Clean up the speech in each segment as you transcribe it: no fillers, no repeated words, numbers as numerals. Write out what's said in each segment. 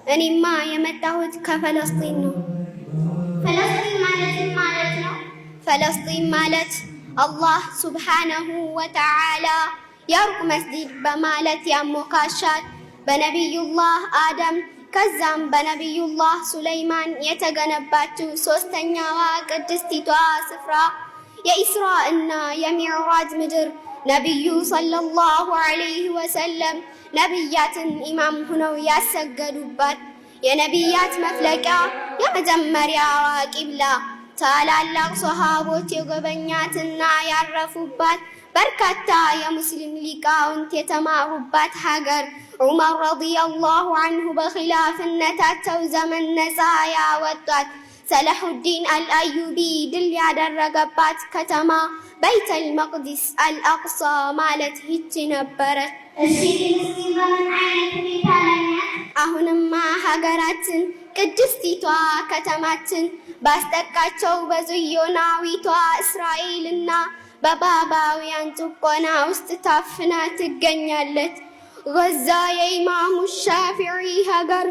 እኔማ የመጣሁት ከፈለስጢን ነው። ፈለስጢን ማለት ነው? ፈለስጢን ማለት አላህ ሱብሓነሁ ወተዓላ የሩቅ መስጂድ በማለት ያሞካሻት በነቢዩላህ አደም ከዛም በነቢዩላህ ሱለይማን የተገነባችው ሶስተኛዋ ቅድስቲቷ ስፍራ የኢስራ እና የሚዕራጅ ምድር ነቢዩ ሰለላሁ ዐለይሂ ወሰለም ነቢያትን ኢማም ሆነው ያሰገዱባት የነቢያት መፍለቂያ የመጀመሪያዋ ቂብላ ታላላቅ ሶሃቦች የጎበኛትና ያረፉባት በርካታ የሙስሊም ሊቃውንት የተማሩባት ሀገር ዑመር ረዲየላሁ ዐንሁ በኺላፍነታቸው ዘመን ነፃ ያወጧት ሰላሁዲን አልአዩቢ ድል ያደረገባት ከተማ በይተል መቅዲስ አልአቅሳ ማለት ይቺ ነበረች። አሁንማ ሀገራችን ቅድስቲቷ ከተማችን ባስጠቃቸው በጽዮናዊቷ እስራኤልና በባባውያን ጭቆና ውስጥ ታፍና ትገኛለች። ጋዛ የኢማሙ ሻፊዒ ሀገር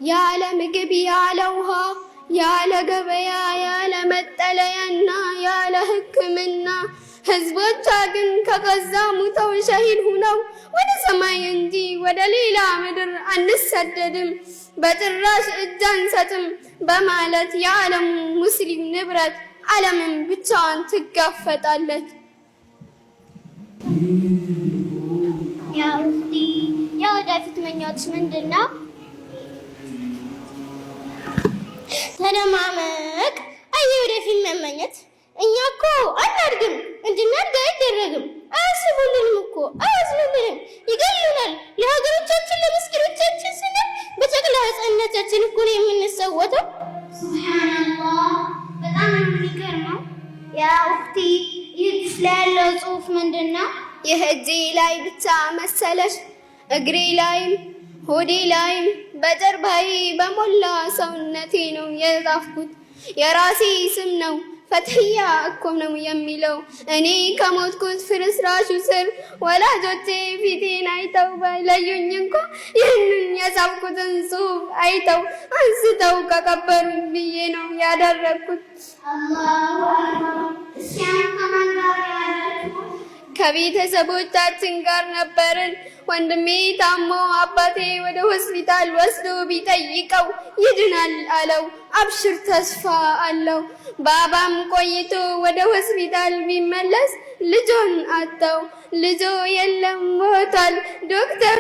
ያለ ምግብ ያለ ውሃ ያለ ገበያ ያለ መጠለያና ያለ ሕክምና ህዝቦቿ ግን ከጋዛ ሙተው ሸሂድ ሁነው ወደ ሰማይ እንጂ ወደ ሌላ ምድር አንሰደድም፣ በጭራሽ እጅ አንሰጥም በማለት የዓለሙ ሙስሊም ንብረት ዓለምን ብቻዋን ትጋፈጣለች። የወደፊት ምኞትሽ ምንድን ነው? ተደማመቅ። የወደፊት መመኘት እኛ እኮ አናድግም፣ እንድናድግ አይደረግም። አያስቡልንም እኮ አያዝኑልንም፣ ይገሉናል። ለሀገሮቻችን ለመስጊዶቻችን ስንል በጨቅላ ሕፃንነታችን እኮ ነው የምንሰወተው። ሱብሃንአላህ፣ በጣም የሚገርመው። ያ ኡኽቲ፣ ይህ ላይ ያለው ጽሑፍ ምንድን ነው? ይህ እጄ ላይ ብቻ መሰለሽ? እግሬ ላይም ሆዴ ላይም በጀርባዬ በሞላ ሰውነቴ ነው የጻፍኩት። የራሴ ስም ነው፣ ፈትሕያ እኮ ነው የሚለው። እኔ ከሞትኩት ፍርስራሹ ስር ወላጆቼ ፊቴን አይተው ባይለዩኝ እንኳ ይህንን የጻፍኩትን ጽሑፍ አይተው አንስተው ከቀበሩኝ ብዬ ነው ያደረግኩት። አላሁ አክበር። እስኪያን ከማን ጋር ያደረግኩት? ከቤተሰቦቻችን ጋር ነበርን። ወንድሜ ታሞ አባቴ ወደ ሆስፒታል ወስዶ ቢጠይቀው ይድናል አለው። አብሽር ተስፋ አለው። ባባም ቆይቶ ወደ ሆስፒታል ቢመለስ ልጆን አጣው። ልጆ የለም ሞቷል። ዶክተር